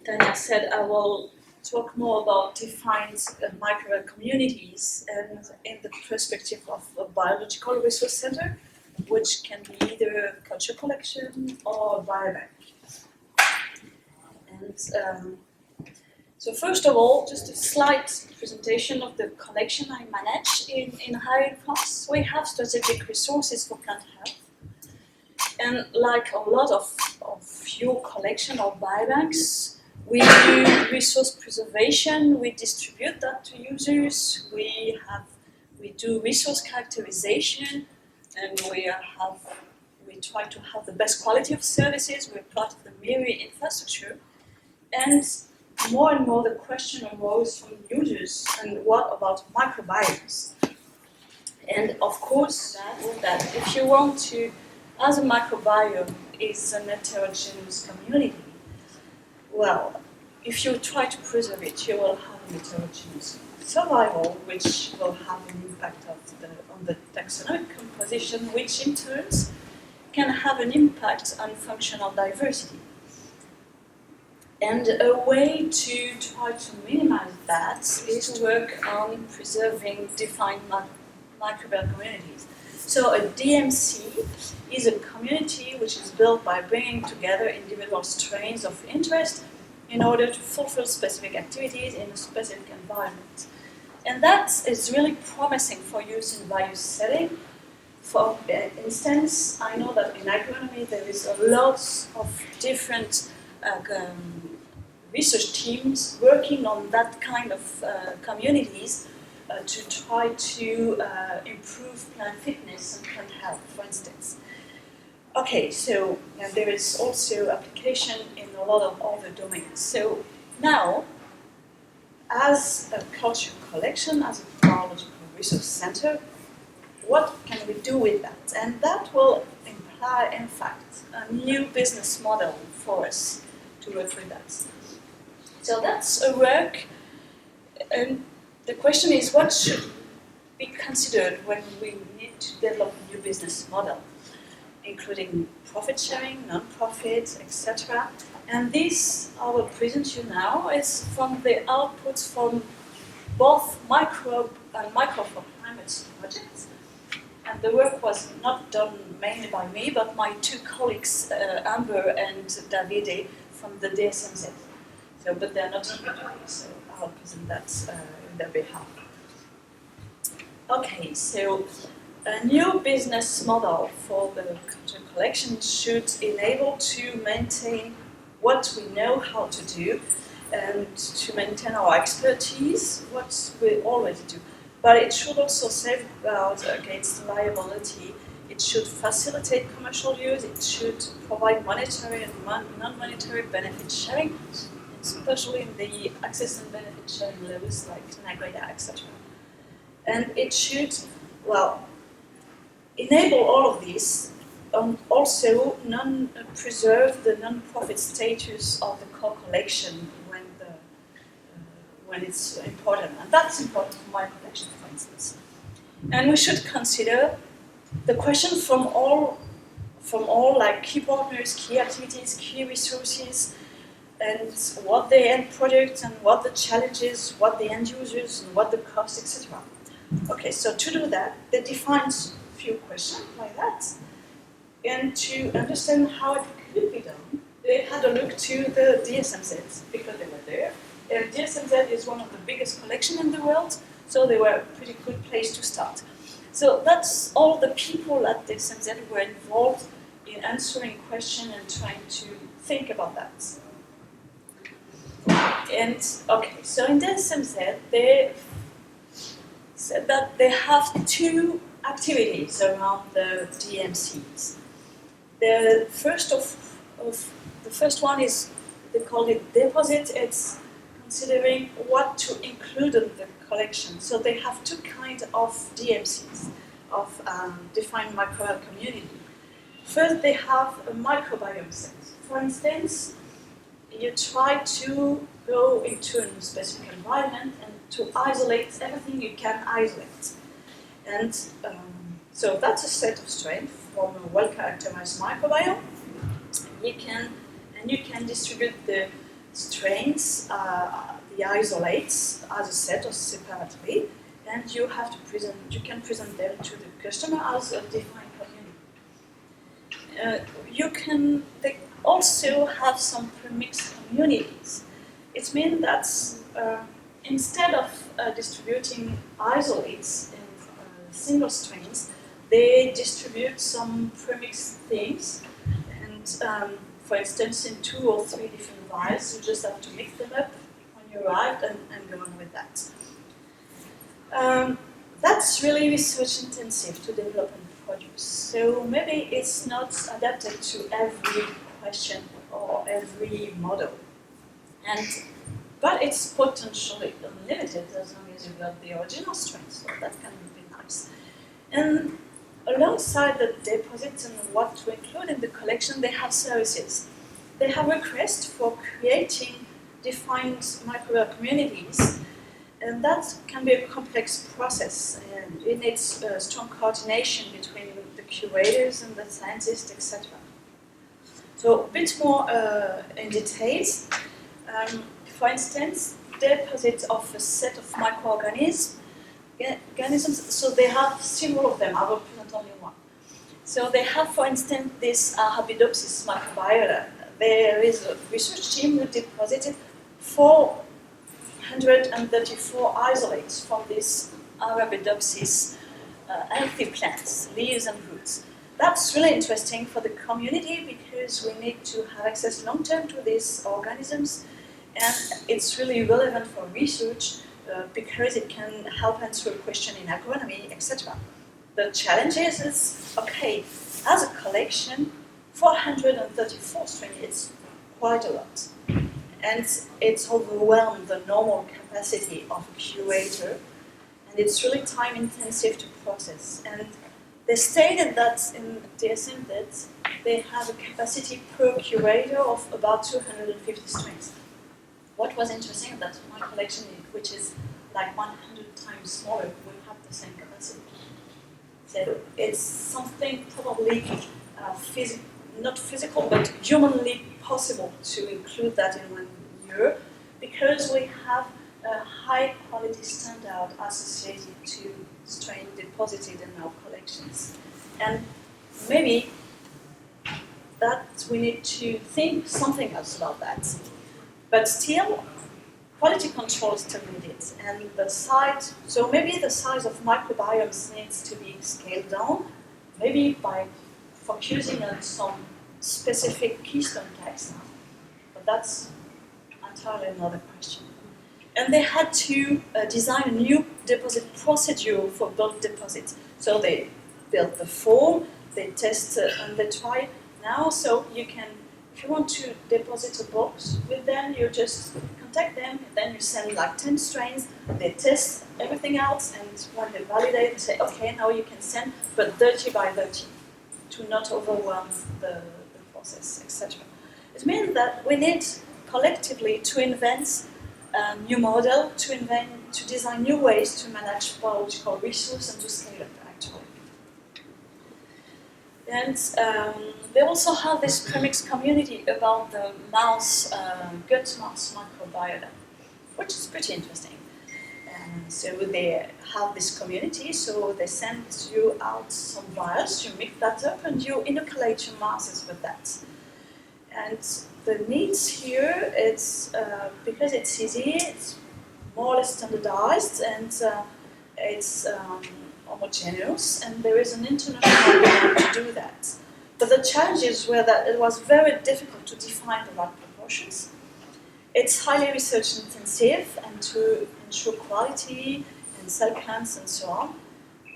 Tanya said, I will talk more about defined microbial communities and in the perspective of a biological resource center, which can be either a culture collection or a biobank. And so first of all, just a slight presentation of the collection I manage in INRAE in France. We have strategic resources for plant health. And like a lot of your collection or biobanks, we do resource preservation, we distribute that to users, we do resource characterization, and we try to have the best quality of services. We're part of the MICROBE infrastructure. And more the question arose from users, and what about microbiomes? And of course, that if you want to, as a microbiome is an heterogeneous community, well, if you try to preserve it, you will have a heterogeneous survival, which will have an impact on the taxonomic composition, which in turn can have an impact on functional diversity. And a way to try to minimize that is to work on preserving defined microbial communities. So a DMC is a community which is built by bringing together individual strains of interest in order to fulfill specific activities in a specific environment. And that is really promising for use in various settings. For instance, I know that in agronomy there is a lot of different research teams working on that kind of communities to try to improve plant fitness and plant health, for instance. Okay, so there is also application in a lot of other domains. So now, as a culture collection, as a biological resource center, what can we do with that? And that will imply, in fact, a new business model for us to work with that. So that's a work, and the question is, what should be considered when we need to develop a new business model, including profit sharing, non-profit, etc. And this I will present you now is from the outputs from both microbe and microclimate projects. And the work was not done mainly by me, but my two colleagues, Amber and Davide, from the DSMZ. So, but they're not here today, so I'll present that on their behalf. Okay, so a new business model for the culture collection should enable to maintain what we know how to do and to maintain our expertise, what we already do. But it should also safeguard against liability. It should facilitate commercial use. It should provide monetary and non-monetary benefit sharing, especially in the access and benefit sharing levels like INRAE, etc. And it should, well, enable all of this, also preserve the non-profit status of the core collection when it's important. And that's important for my collection, for instance. And we should consider the question from all like key partners, key activities, key resources, and what the end product and what the challenges, what the end users, and what the cost, etc. Okay, so to do that, they defined a few questions like that. And to understand how it could be done, they had a look to the DSMZ because they were there. And DSMZ is one of the biggest collections in the world, so they were a pretty good place to start. So that's all the people at DSMZ were involved in answering questions and trying to think about that. And okay, so in DSMZ, they said that they have two activities around the DMCs. The first one is, they call it deposit. It's considering what to include in the collection. So they have two kinds of DMCs, of defined microbial community. First, they have a microbiome set. For instance, you try to go into a specific environment and to isolate everything you can isolate. And so that's a set of strains from a well-characterized microbiome. You can distribute the strains, the isolates as a set or separately, and you have to present. You can present them to the customer as a defined community. They also have some premixed communities. It means that instead of distributing isolates in single strains, they distribute some premixed things, and for instance, in 2 or 3 different vials, you just have to mix them up when you arrive and go on with that. That's really research intensive to develop and produce. So maybe it's not adapted to every question or every model. But it's potentially unlimited as long as you've got the original strain, so that can be nice. And alongside the deposits and what to include in the collection, they have services. They have requests for creating defined microbial communities, and that can be a complex process, and it needs strong coordination between the curators and the scientists, etc. So a bit more in details. For instance, deposits of a set of microorganisms, so they have several of them. I will present only one. So they have, for instance, this Arabidopsis microbiota. There is a research team who deposited 434 isolates from this Arabidopsis healthy plants, leaves and roots. That's really interesting for the community because we need to have access long-term to these organisms, and it's really relevant for research because it can help answer a question in agronomy, etc. The challenge is, okay, as a collection, 434 strains is quite a lot. And it's overwhelmed the normal capacity of a curator, and it's really time intensive to process. And they stated that in DSM that they have a capacity per curator of about 250 strains. What was interesting is that my collection, which is like 100 times smaller, will have the same capacity. So it's something probably not physical, but humanly possible to include that in 1 year, because we have a high quality standard associated to strain deposited in our collections. And maybe that we need to think something else about that. But still, quality control is still needed, and the size, so maybe the size of microbiomes needs to be scaled down, maybe by focusing on some specific keystone taxa, but that's entirely another question. And they had to design a new deposit procedure for bulk deposits. So they built the form, they test and they try now, so you can, if you want to deposit a box with them, you just contact them, and then you send like 10 strains, they test everything else, and when they validate, they say, okay, now you can send, but 30 by 30, to not overwhelm the process, etc. It means that we need collectively to invent a new model, to design new ways to manage biological resources and to scale it, actually. And they also have this premix community about the mouse, gut mouse microbiota, which is pretty interesting. So they have this community, so they send you out some vials, you mix that up, and you inoculate your mouses with that. And the needs here, it's because it's easy, it's more or less standardized, and it's homogeneous, and there is an international way to do that. But the challenges were that it was very difficult to define the right proportions. It's highly research intensive, and to ensure quality and cell counts and so on.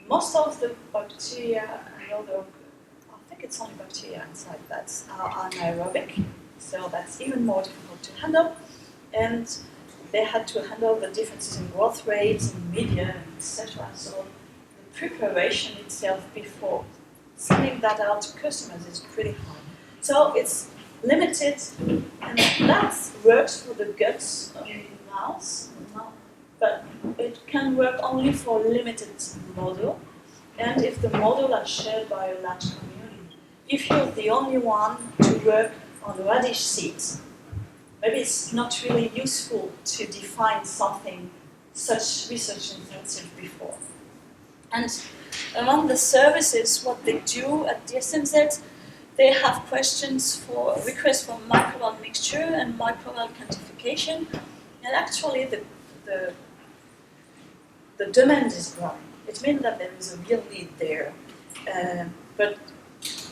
Most of the bacteria and other, I think it's only bacteria inside that are anaerobic, so that's even more difficult to handle. And they had to handle the differences in growth rates and media, etc. So the preparation itself before sending that out to customers is pretty hard. So it's limited, and that works for the guts of the mouse, but it can work only for a limited model, and if the model are shared by a large community. If you're the only one to work on radish seeds, maybe it's not really useful to define something such research intensive before. And among the services, what they do at DSMZ, they have questions for requests for microbial mixture and microbial quantification, and actually the demand is growing. It means that there is a real need there, but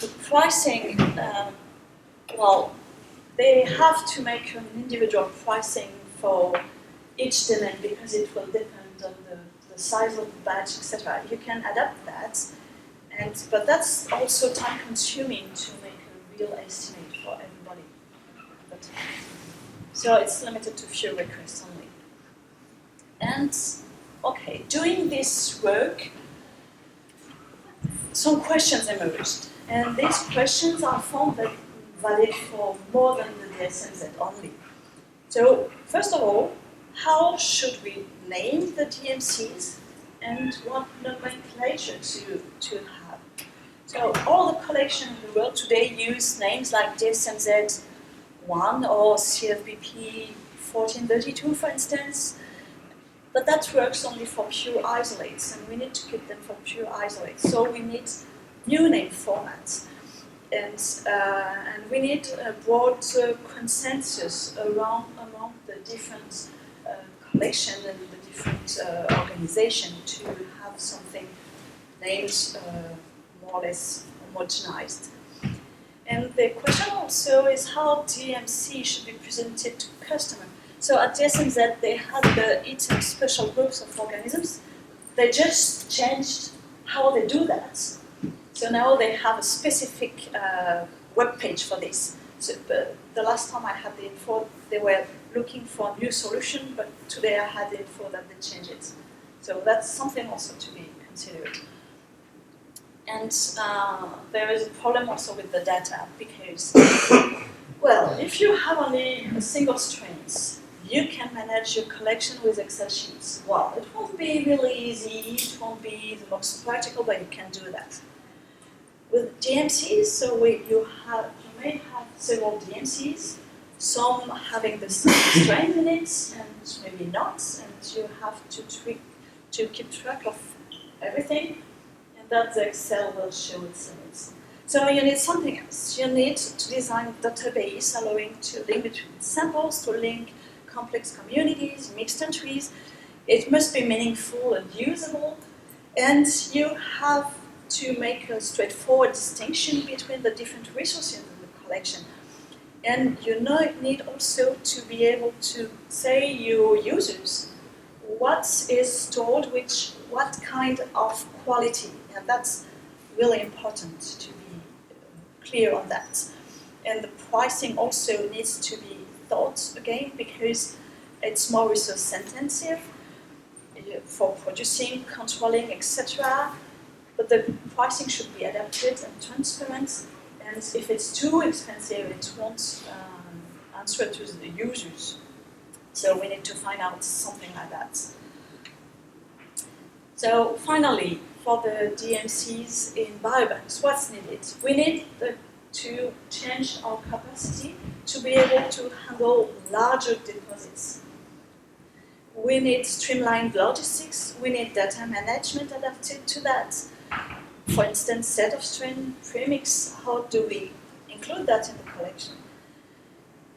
the pricing, well, they have to make an individual pricing for each demand because it will depend on the size of the batch, etc. You can adapt that, but that's also time-consuming to make a real estimate for everybody. So it's limited to few requests only. And okay, doing this work, some questions emerged, and these questions are found that valid for more than the DSMZ only. So first of all, how should we name the DMCs and what nomenclature to have? So all the collections in the world today use names like DSMZ 1 or CFBP 1432, for instance, but that works only for pure isolates, and we need to keep them for pure isolates. So we need new name formats. And we need a broad consensus among the different collections and the different organizations to have something named more or less homogenized. And the question also is how DMC should be presented to customers. So at DSMZ, they had the eaten special groups of organisms. They just changed how they do that. So now they have a specific web page for this. So the last time I had the info, they were looking for a new solution, but today I had the info that they changed it. So that's something also to be considered. And there is a problem also with the data because, well, if you have only a single strains, you can manage your collection with Excel sheets. Well, it won't be really easy, it won't be the most practical, but you can do that. With DMCs, so you may have several DMCs, some having the same strain in it, and maybe not, and you have to keep track of everything, and that the Excel will show its limits. So you need something else. You need to design a database allowing to link between samples, to link complex communities, mixed entries. It must be meaningful and usable, and you have to make a straightforward distinction between the different resources in the collection. And you need also to be able to say your users what is stored, what kind of quality, and that's really important to be clear on that. And the pricing also needs to be thought again because it's more resource intensive for producing, controlling, etc. But the pricing should be adapted and transparent, and if it's too expensive, it won't answer to the users. So we need to find out something like that. So finally, for the DMCs in biobanks, what's needed? We need to change our capacity to be able to handle larger deposits. We need streamlined logistics, we need data management adapted to that. For instance, set of strain premix, how do we include that in the collection?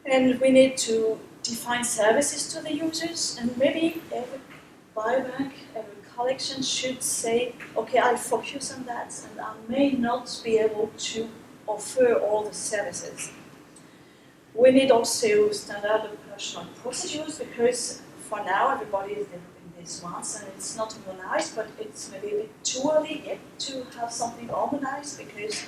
And we need to define services to the users, and maybe every biobank, every collection should say, okay, I focus on that, and I may not be able to offer all the services. We need also standard operational procedures, because for now everybody is developing these ones, and it's not harmonized, but it's maybe a bit too early yet to have something harmonized, because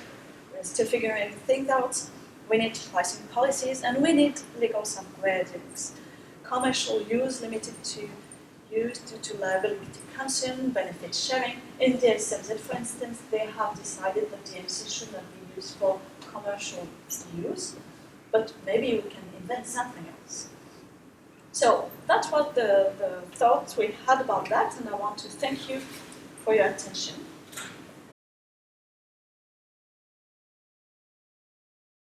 we're still figuring things out. We need pricing policies, and we need legal safeguardings. Commercial use limited to use due to liability concern, benefit sharing. In the DSMZ, for instance, they have decided that DMC should not be used for commercial use, but maybe we can invent something else. So that was the thought we had about that, and I want to thank you for your attention.